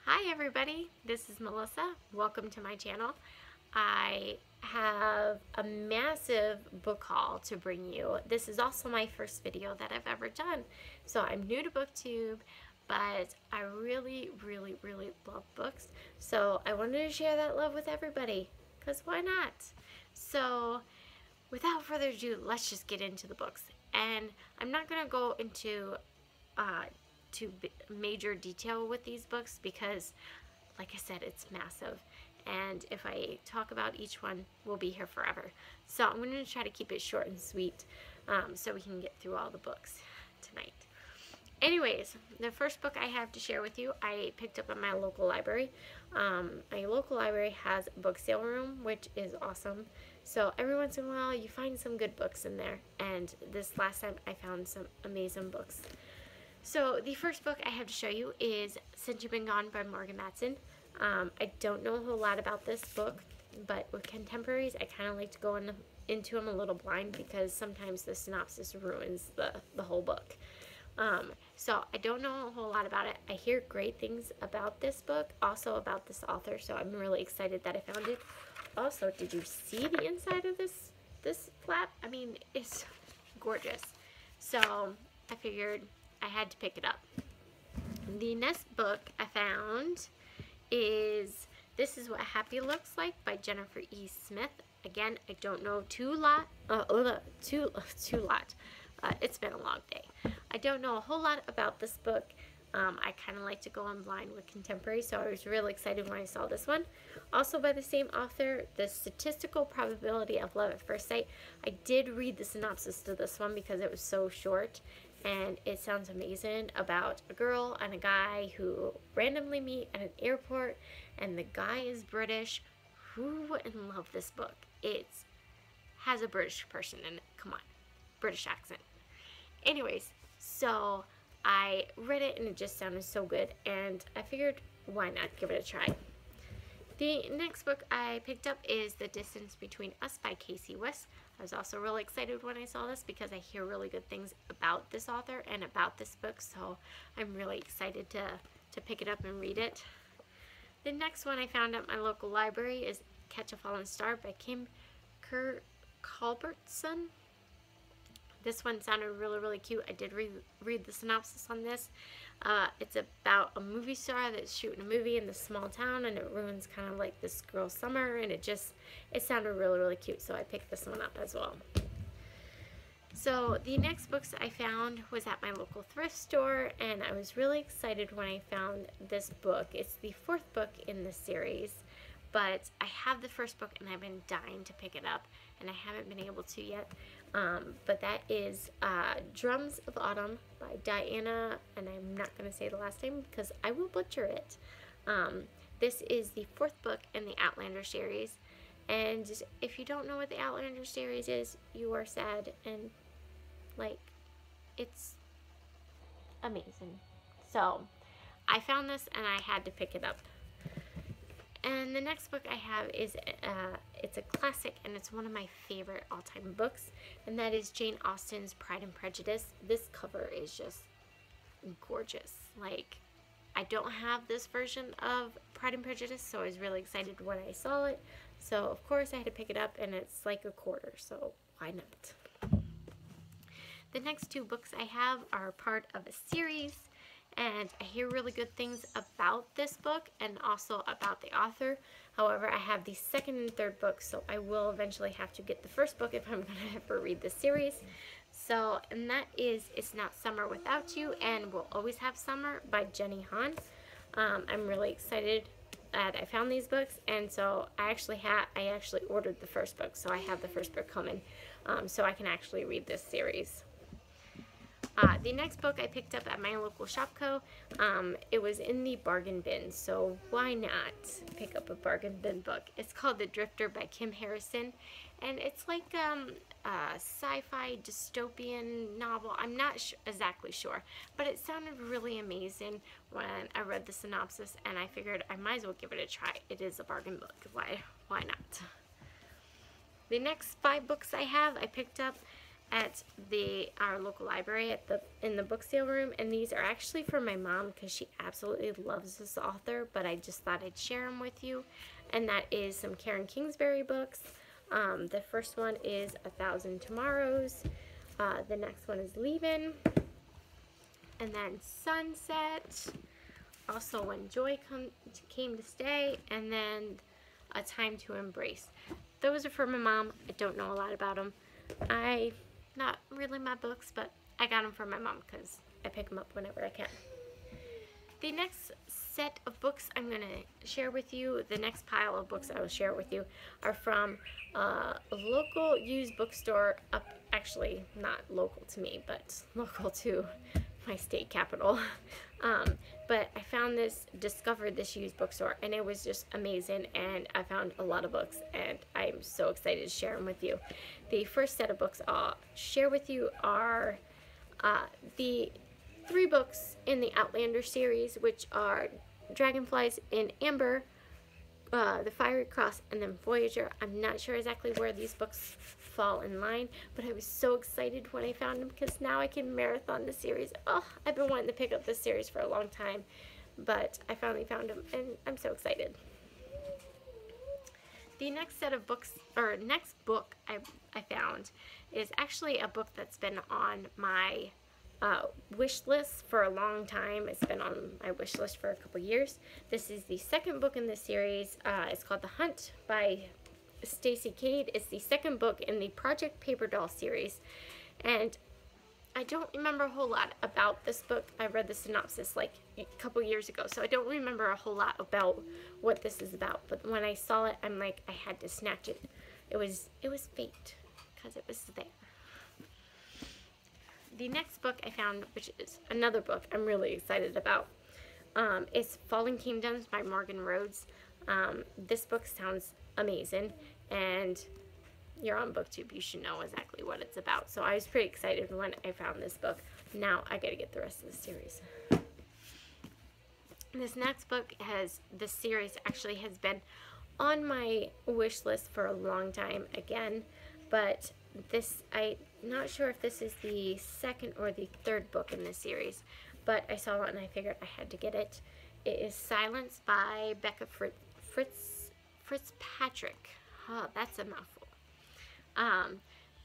Hi everybody, this is Melissa. Welcome to my channel. I have a massive book haul to bring you. This is also my first video that I've ever done. So I'm new to BookTube, but I really love books. So I wanted to share that love with everybody, because why not? So without further ado, let's just get into the books. And I'm not going to go into major detail with these books because, like I said, it's massive. And if I talk about each one, we'll be here forever. So I'm going to try to keep it short and sweet so we can get through all the books tonight. Anyways, the first book I have to share with you, I picked up at my local library. My local library has a book sale room, which is awesome. So every once in a while, you find some good books in there. And this last time, I found some amazing books. So the first book I have to show you is Since You've Been Gone by Morgan Matson. I don't know a whole lot about this book, but with contemporaries, I kind of like to go into them a little blind because sometimes the synopsis ruins the whole book. So I don't know a whole lot about it. I hear great things about this book, also about this author, so I'm really excited that I found it. Also, did you see the inside of this flap? I mean, it's gorgeous. So I figured I had to pick it up. The next book I found is This Is What Happy Looks Like by Jennifer E. Smith. Again, I don't know it's been a long day. I don't know a whole lot about this book. I kind of like to go in blind with contemporary, so I was really excited when I saw this one. Also by the same author, The Statistical Probability of Love at First Sight. I did read the synopsis to this one because it was so short, and it sounds amazing, about a girl and a guy who randomly meet at an airport, and the guy is British. Who wouldn't love this book? It has a British person in it. Come on, British accent. Anyways, so I read it and it just sounded so good, and I figured why not give it a try. The next book I picked up is The Distance Between Us by Casey West. I was also really excited when I saw this because I hear really good things about this author and about this book, so I'm really excited to pick it up and read it. The next one I found at my local library is Catch a Fallen Star by Kim Culbertson. This one sounded really cute. I did read the synopsis on this. It's about a movie star that's shooting a movie in this small town, and it ruins kind of like this girl's summer, and it sounded really cute, so I picked this one up as well. So the next books I found was at my local thrift store, and I was really excited when I found this book. It's the fourth book in the series, but I have the first book and I've been dying to pick it up, and I haven't been able to yet. But that is Drums of Autumn by Diana, and I'm not going to say the last name because I will butcher it. This is the fourth book in the Outlander series, and if you don't know what the Outlander series is, you are sad, and like, it's amazing. So I found this and I had to pick it up. And the next book I have is, it's a classic, and it's one of my favorite all-time books, and that is Jane Austen's Pride and Prejudice. This cover is just gorgeous. Like, I don't have this version of Pride and Prejudice, so I was really excited when I saw it. So, of course, I had to pick it up, and it's like $1.25, so why not? The next two books I have are part of a series, and I hear really good things about this book and also about the author. However, I have the second and third books, so I will eventually have to get the first book if I'm going to ever read this series. So, and that is It's Not Summer Without You and We'll Always Have Summer by Jenny Han. I'm really excited that I found these books, and so I actually ordered the first book, so I have the first book coming, so I can actually read this series. The next book I picked up at my local Shopko. It was in the bargain bin, so why not pick up a bargain bin book? It's called The Drifter by Kim Harrison, and it's like a sci-fi dystopian novel. I'm not exactly sure, but it sounded really amazing when I read the synopsis, and I figured I might as well give it a try. It is a bargain book. Why not? The next 5 books I picked up at our local library in the book sale room, and these are actually for my mom because she absolutely loves this author, but I just thought I'd share them with you. And that is some Karen Kingsbury books. The first one is 1,000 Tomorrows. The next one is Leavin', and then Sunset. Also, When Joy Came to Stay, and then A Time to Embrace. Those are for my mom. I don't know a lot about them. Not really my books, but I got them for my mom because I pick them up whenever I can. The next set of books I'm going to share with you, the next pile of books I will share with you, are from a local used bookstore up, actually not local to me, but local to my state capital. But I discovered this used bookstore, and it was just amazing, and I found a lot of books, and I'm so excited to share them with you. The first set of books I'll share with you are the 3 books in the Outlander series, which are Dragonflies in Amber, The Fiery Cross, and then Voyager. I'm not sure exactly where these books fall in line, but I was so excited when I found them because now I can marathon the series. Oh, I've been wanting to pick up this series for a long time, but I finally found them, and I'm so excited. The next set of books, or next book I found, is actually a book that's been on my wish list for a long time. It's been on my wish list for a couple years. This is the second book in the series. It's called The Hunt by Stacy Cade. It's the second book in the Project Paper Doll series, and I don't remember a whole lot about this book. I read the synopsis like a couple years ago, so I don't remember a whole lot about what this is about, but when I saw it, I'm like, I had to snatch it. It was fate, because it was there. The next book I found, which is another book I'm really excited about, is Fallen Kingdoms by Morgan Rhodes. This book sounds amazing, and you're on BookTube, you should know exactly what it's about. So I was pretty excited when I found this book. Now I gotta get the rest of the series. This next book this series actually has been on my wish list for a long time again, but I'm not sure if this is the second or the third book in this series, but I saw it and I figured I had to get it. It is Silence by Becca Fitzpatrick. Oh, that's a mouthful.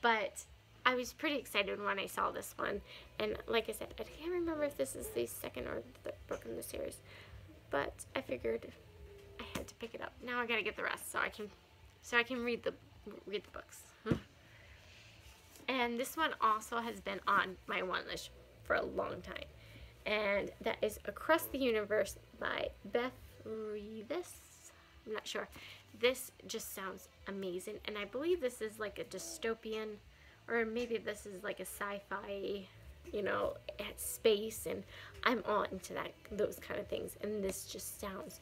But I was pretty excited when I saw this one, and like I said, I can't remember if this is the second or the third book in the series, but I figured I had to pick it up. Now I gotta get the rest so I can read the books. And this one also has been on my one list for a long time, and that is Across the Universe by Beth Revis. I'm not sure. This just sounds amazing, and I believe this is like a dystopian, or maybe this is like a sci-fi, at space, and I'm all into those kind of things, and this just sounds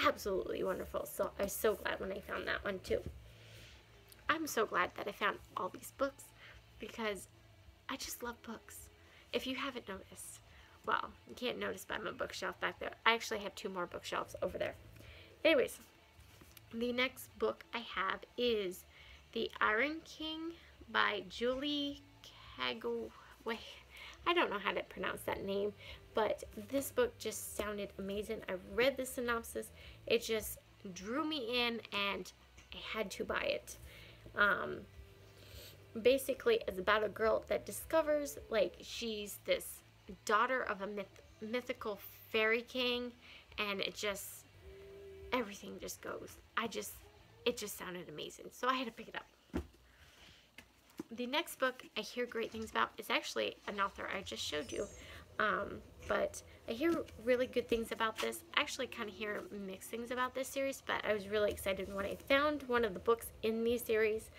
absolutely wonderful. So I was so glad when I found that one too. I'm so glad that I found all these books because I just love books. If you haven't noticed, well, you can't notice by my bookshelf back there. I actually have 2 more bookshelves over there. Anyways, the next book I have is The Iron King by Julie Cagley. I don't know how to pronounce that name, but this book just sounded amazing. I read the synopsis. It just drew me in, and I had to buy it. Basically, it's about a girl that discovers, like, she's this daughter of a mythical fairy king, and everything just goes. It just sounded amazing, so I had to pick it up. The next book I hear great things about is actually an author I just showed you, but I hear really good things about this. I actually kind of hear mixed things about this series, but I was really excited when I found one of the books in the series,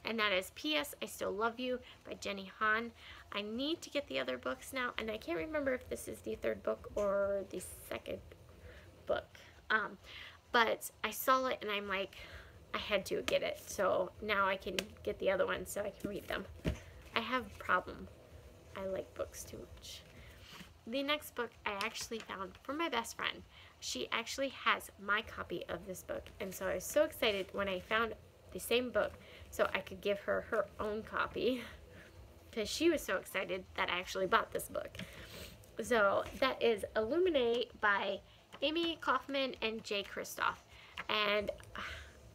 and that is P.S. I Still Love You by Jenny Han. I need to get the other books now, and I can't remember if this is the third book or the second book, but I saw it and I'm like, I had to get it, so now I can get the other ones so I can read them. I have a problem. I like books too much. The next book I actually found from my best friend. She actually has my copy of this book, and so I was so excited when I found the same book so I could give her her own copy. because she was so excited that I actually bought this book. So that is Illuminate by Amy Kaufman and Jay Kristoff. And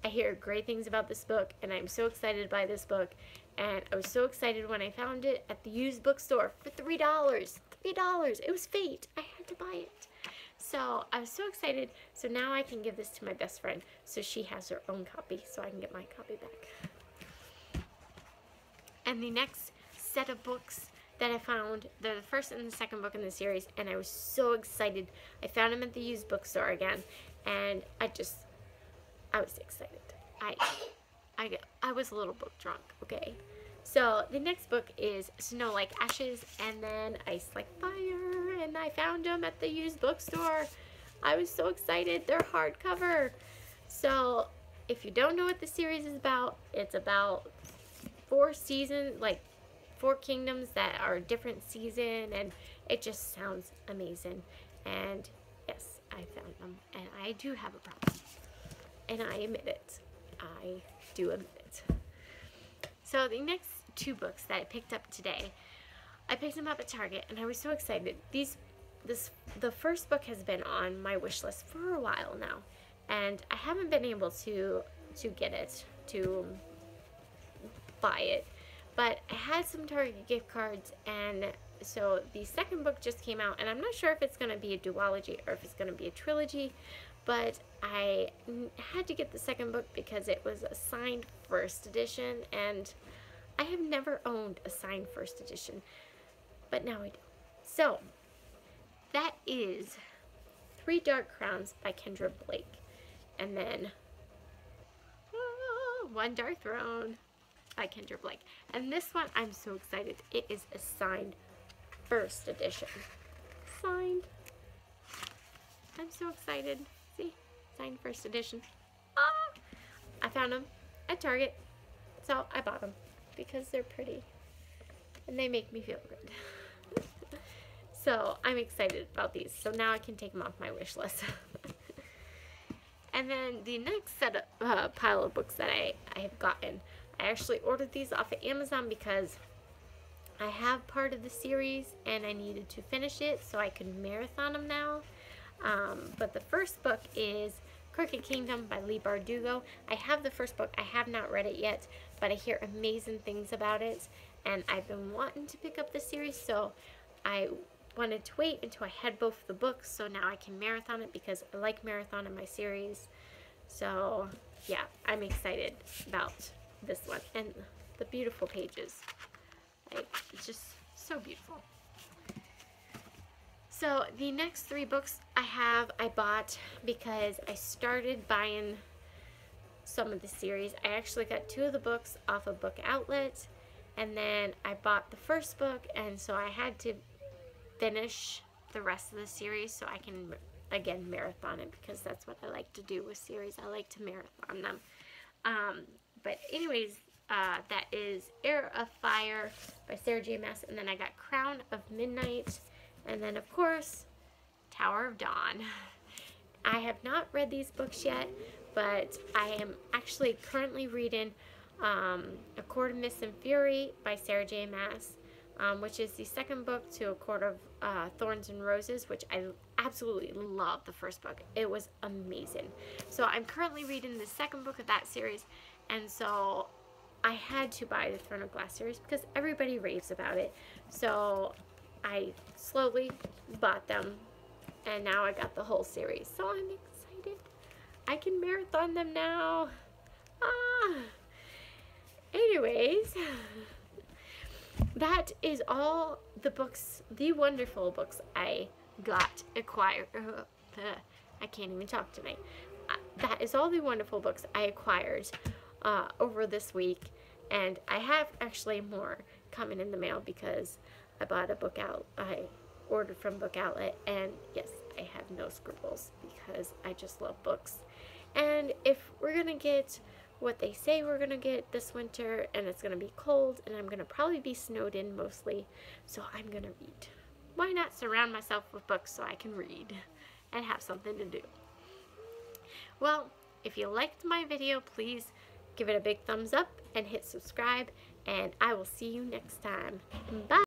I hear great things about this book, and I'm so excited by this book. And I was so excited when I found it at the used bookstore for $3. $3. It was fate. I had to buy it. So I was so excited. So now I can give this to my best friend so she has her own copy so I can get my copy back. And the next set of books that I found, they're the first and the second book in the series, and I was so excited. I found them at the used bookstore again, and I was excited. I was a little book drunk, okay? So the next book is Snow Like Ashes and then Ice Like Fire, and I found them at the used bookstore. I was so excited. They're hardcover. So if you don't know what the series is about, it's about 4 seasons, like 4 kingdoms that are a different season, and it just sounds amazing. And yes, I found them, and I do have a problem, and I admit it. I do admit it. So the next 2 books that I picked up today, I picked them up at Target, and I was so excited. The first book has been on my wish list for a while now, and I haven't been able to get it, to buy it, but I had some Target gift cards, and so the second book just came out, and I'm not sure if it's going to be a duology or if it's going to be a trilogy, but I had to get the second book because it was a signed first edition, and I have never owned a signed first edition, but now I do. So that is 3 Dark Crowns by Kendra Blake, and then One Dark Throne by Kendra Blake. And this one, I'm so excited. It is a signed first edition. Signed. I'm so excited. See? Signed first edition. Ah! I found them at Target, so I bought them because they're pretty and they make me feel good. So I'm excited about these. So now I can take them off my wish list. And then the next set of pile of books that I have gotten, I actually ordered these off of Amazon because I have part of the series and I needed to finish it so I could marathon them now. But the first book is Crooked Kingdom by Leigh Bardugo. I have the first book. I have not read it yet, but I hear amazing things about it, and I've been wanting to pick up the series, so I wanted to wait until I had both the books, so now I can marathon it because I like marathoning my series. So yeah, I'm excited about this one, and the beautiful pages. It's just so beautiful. So the next 3 books I bought because I started buying some of the series. I actually got 2 of the books off of Book Outlet, and then I bought the first book, and so I had to finish the rest of the series so I can, again, marathon it because that's what I like to do with series. I like to marathon them. But anyways, that is Heir of Fire by Sarah J. Maas, and then I got Crown of Midnight, and then, of course, Tower of Dawn. I have not read these books yet, but I am actually currently reading A Court of Mist and Fury by Sarah J. Maas, which is the second book to A Court of Thorns and Roses, which I absolutely love the first book. It was amazing. So I'm currently reading the second book of that series, and so I had to buy the Throne of Glass series because everybody raves about it. So I slowly bought them, and now I got the whole series. So I'm excited. I can marathon them now. Anyways, that is all the books, the wonderful books I acquired. I can't even talk tonight. That is all the wonderful books I acquired over this week, and I have actually more coming in the mail because I bought a book out. I ordered from Book Outlet, and yes, I have no scruples because I just love books. And if we're gonna get what they say we're gonna get this winter, and it's gonna be cold, and I'm gonna probably be snowed in mostly, so I'm gonna read. Why not surround myself with books so I can read and have something to do? Well, if you liked my video, please give it a big thumbs up and hit subscribe, And I will see you next time. Bye!